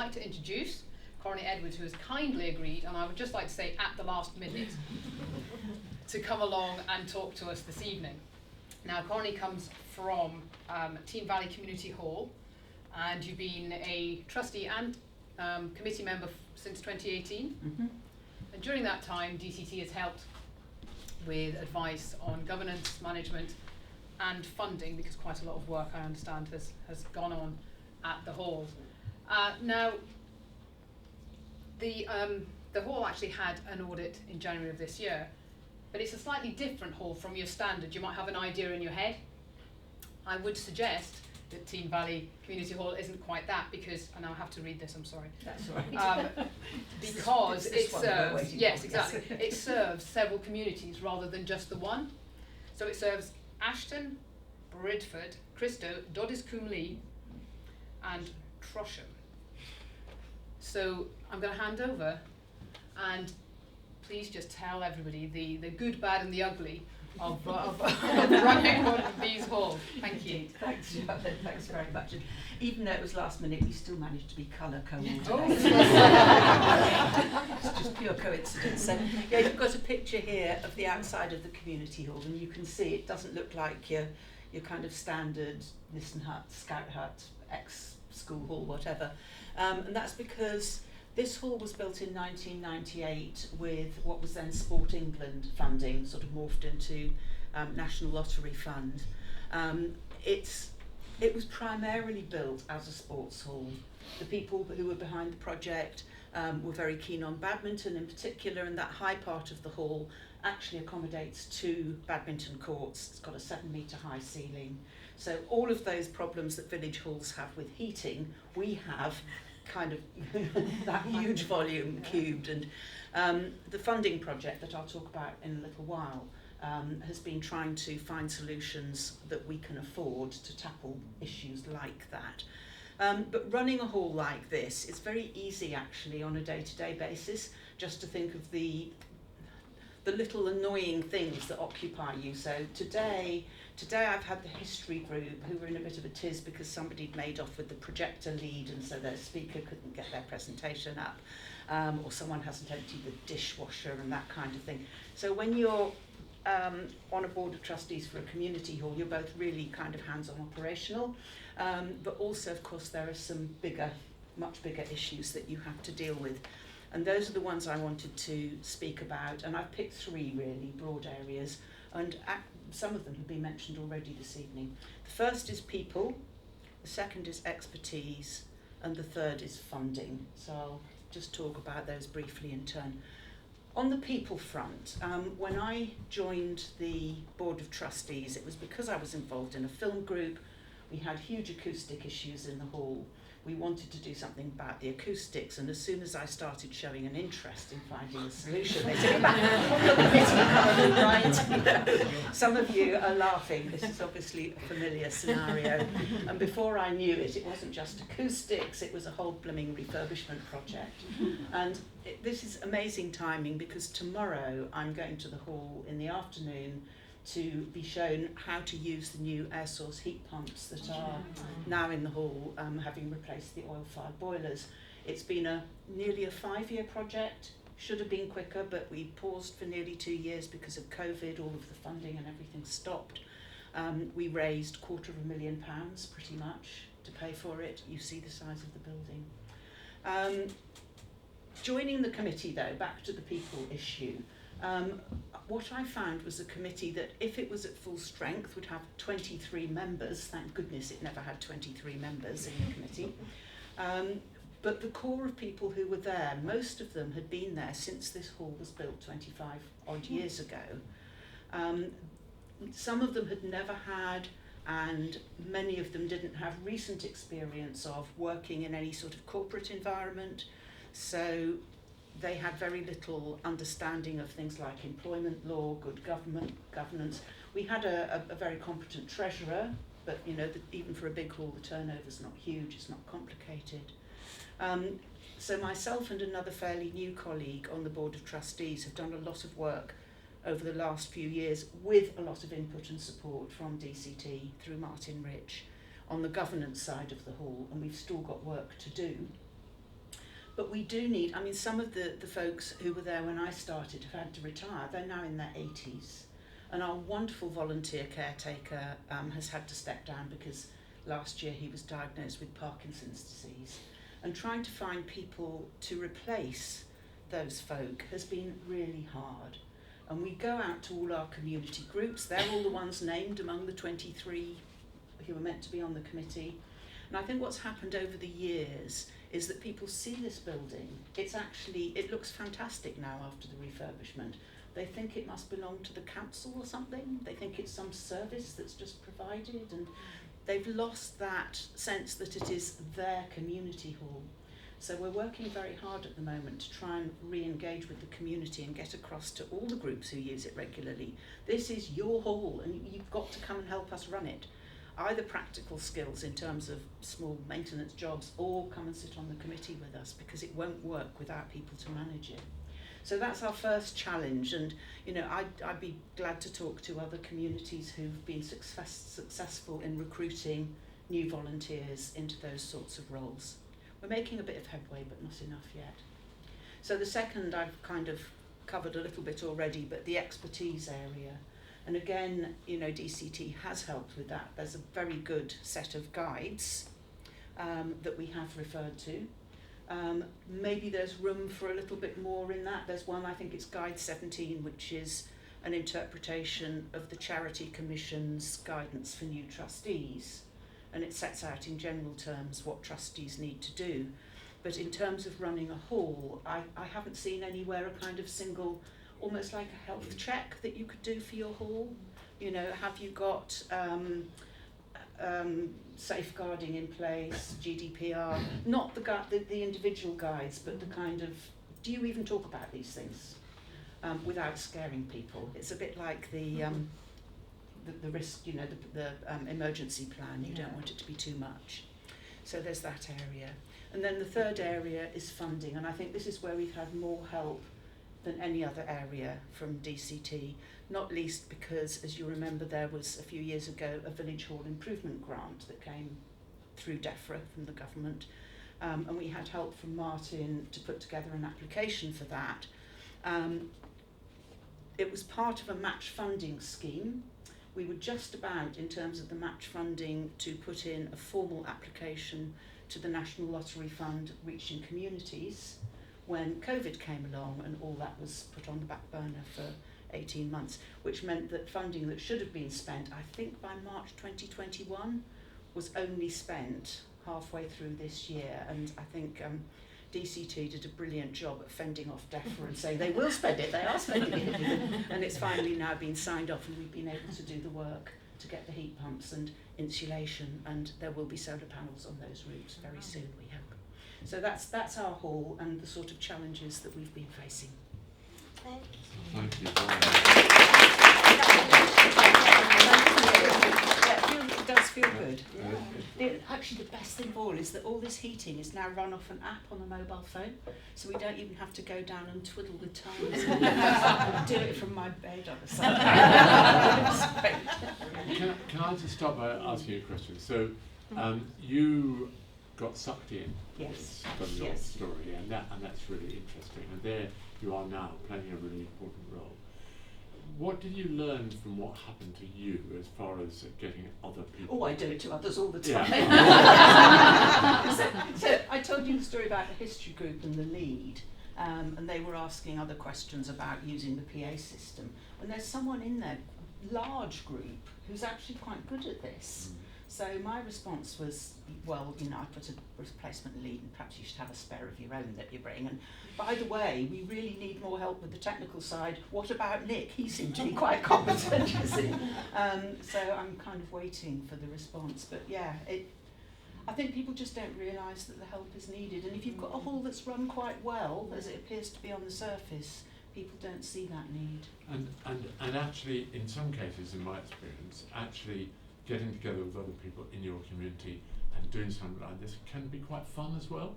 like to introduce Corony Edwards, who has kindly agreed, and I would just like to say at the last minute, to come along and talk to us this evening. Now, Corony comes from Teign Valley Community Hall, and you've been a trustee and committee member since 2018. Mm-hmm. And during that time, DCT has helped with advice on governance, management, and funding, because quite a lot of work, I understand, has gone on at the hall. Now, the hall actually had an audit in January of this year, but it's a slightly different hall from your standard. You might have an idea in your head. I would suggest that Teign Valley Community Hall isn't quite that, because, and I'll have to read this, I'm sorry. That's all right. Because it serves, yes, for. exactly, it serves several communities rather than just the one. So it serves Ashton, Bridford, Cristo, Doddiscombe and Trosham. So I'm going to hand over, and please just tell everybody the good, bad and the ugly of running one of these halls. Thank you. Thanks, Charlotte. Thanks very much. And even though it was last minute, we still managed to be colour coordinated. It's just pure coincidence. So, yeah, you've got a picture here of the outside of the community hall, and you can see it doesn't look like your kind of standard listen hut, scout hut, ex-school hall, whatever. And that's because this hall was built in 1998 with what was then Sport England funding, sort of morphed into National Lottery Fund. It was primarily built as a sports hall. The people who were behind the project were very keen on badminton in particular, and that high part of the hall actually accommodates 2 badminton courts. It's got a 7-metre high ceiling. So all of those problems that village halls have with heating, we have kind of that huge volume cubed. And the funding project that I'll talk about in a little while has been trying to find solutions that we can afford to tackle issues like that. But running a hall like this, it's very easy actually on a day-to-day basis just to think of the little annoying things that occupy you. So today I've had the history group who were in a bit of a tiz because somebody'd made off with the projector lead, and so their speaker couldn't get their presentation up, or someone hasn't emptied the dishwasher and that kind of thing. So when you're on a board of trustees for a community hall, you're both really kind of hands-on operational, but also of course there are some much bigger issues that you have to deal with. And those are the ones I wanted to speak about, and I've picked 3 really broad areas, and some of them have been mentioned already this evening. The first is people, the second is expertise, and the third is funding. So I'll just talk about those briefly in turn. On the people front, when I joined the Board of Trustees, it was because I was involved in a film group. We had huge acoustic issues in the hall. We wanted to do something about the acoustics, and as soon as I started showing an interest in finding a solution, they said, right. Some of you are laughing. This is obviously a familiar scenario. And before I knew it, it wasn't just acoustics, it was a whole blooming refurbishment project. And this is amazing timing, because tomorrow I'm going to the hall in the afternoon to be shown how to use the new air source heat pumps that are now in the hall, having replaced the oil-fired boilers. It's been nearly a 5-year project. Should have been quicker, but we paused for nearly 2 years because of COVID. All of the funding and everything stopped. We raised £250,000 pretty much to pay for it. You see the size of the building. Joining the committee though, back to the people issue, what I found was a committee that, if it was at full strength, would have 23 members. Thank goodness it never had 23 members in the committee. But the core of people who were there, most of them had been there since this hall was built 25 odd years ago. Some of them had never had, and many of them didn't have recent experience of working in any sort of corporate environment. So they had very little understanding of things like employment law, good governance. We had a very competent treasurer, but you know, even for a big hall, the turnover's not huge, it's not complicated. So myself and another fairly new colleague on the Board of Trustees have done a lot of work over the last few years, with a lot of input and support from DCT through Martin Rich on the governance side of the hall, and we've still got work to do. But we do need, I mean, some of the folks who were there when I started have had to retire. They're now in their 80s. And our wonderful volunteer caretaker has had to step down because last year he was diagnosed with Parkinson's disease. And trying to find people to replace those folk has been really hard. And we go out to all our community groups. They're all the ones named among the 23 who are meant to be on the committee. And I think what's happened over the years is that people see this building. It looks fantastic now after the refurbishment. They think it must belong to the council or something. They think it's some service that's just provided, and they've lost that sense that it is their community hall. So we're working very hard at the moment to try and re-engage with the community and get across to all the groups who use it regularly. This is your hall and you've got to come and help us run it. Either practical skills in terms of small maintenance jobs, or come and sit on the committee with us, because it won't work without people to manage it. So that's our first challenge, and I'd be glad to talk to other communities who've been successful in recruiting new volunteers into those sorts of roles. We're making a bit of headway, but not enough yet. So the second I've kind of covered a little bit already, but the expertise area. And again, DCT has helped with that. There's a very good set of guides that we have referred to. Maybe there's room for a little bit more in that. There's one, I think it's Guide 17, which is an interpretation of the Charity Commission's guidance for new trustees. And it sets out in general terms what trustees need to do. But in terms of running a hall, I haven't seen anywhere a kind of single, almost like a health check that you could do for your hall. Have you got safeguarding in place, GDPR, not the individual guides, but the kind of, do you even talk about these things without scaring people? It's a bit like the risk, the emergency plan. You don't want it to be too much. So there's that area. And then the third area is funding, and I think this is where we've had more help than any other area from DCT, not least because, as you remember, there was a few years ago a village hall improvement grant that came through DEFRA from the government, and we had help from Martin to put together an application for that. It was part of a match funding scheme. We were just about, in terms of the match funding, to put in a formal application to the National Lottery Fund Reaching Communities when COVID came along, and all that was put on the back burner for 18 months, which meant that funding that should have been spent, I think by March 2021, was only spent halfway through this year. And I think DCT did a brilliant job at fending off DEFRA and saying they will spend it, they are spending it. And it's finally now been signed off, and we've been able to do the work to get the heat pumps and insulation, and there will be solar panels on those roofs very soon, we hope. So that's our hall and the sort of challenges that we've been facing. Thank you. It does feel good. Actually, the best thing of all is that all this heating is now run off an app on the mobile phone, so we don't even have to go down and twiddle the tongues and do it from my bed on the side. Can I just start by asking you a question? So you got sucked in from your story, and that's really interesting. And there you are now playing a really important role. What did you learn from what happened to you as far as getting other people? Oh, I do it to others all the time. So I told you the story about the history group and the lead, and they were asking other questions about using the PA system. And there's someone in their large group who's actually quite good at this. So my response was, well, I put a replacement lead, and perhaps you should have a spare of your own that you bring. And by the way, we really need more help with the technical side. What about Nick? He seemed to be quite competent, you see. So I'm kind of waiting for the response. But yeah, I think people just don't realise that the help is needed. And if you've got a hall that's run quite well, as it appears to be on the surface, people don't see that need. And actually, in some cases, in my experience, actually getting together with other people in your community and doing something like this can be quite fun as well.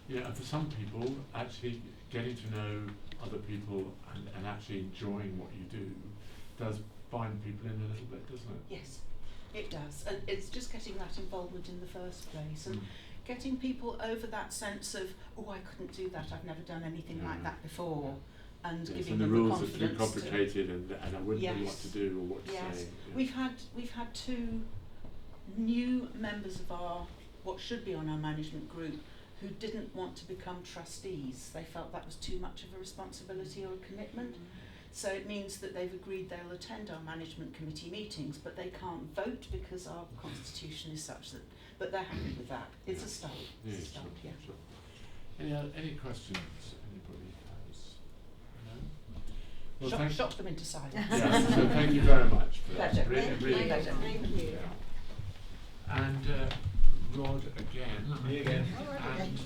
And for some people, actually getting to know other people and actually enjoying what you do does bind people in a little bit, doesn't it? Yes, it does. And it's just getting that involvement in the first place. And getting people over that sense of, oh, I couldn't do that, I've never done anything like that before, and Yes, giving and the them rules the are too confidence to. complicated, and I wouldn't know what to do or what to Yes. say. We've had 2 new members of our, what should be on our management group, who didn't want to become trustees. They felt that was too much of a responsibility or a commitment. So it means that they've agreed they'll attend our management committee meetings, but they can't vote because our constitution is such that, but they're happy with that. It's a start. Yeah, It's a start, sure, yeah. sure. Any questions anybody has? No? Well, Shock them into silence. yeah, so thank you very much for that. Pleasure. Really, Thank really you. helpful. Thank you. Yeah. And Rod again. Me again. And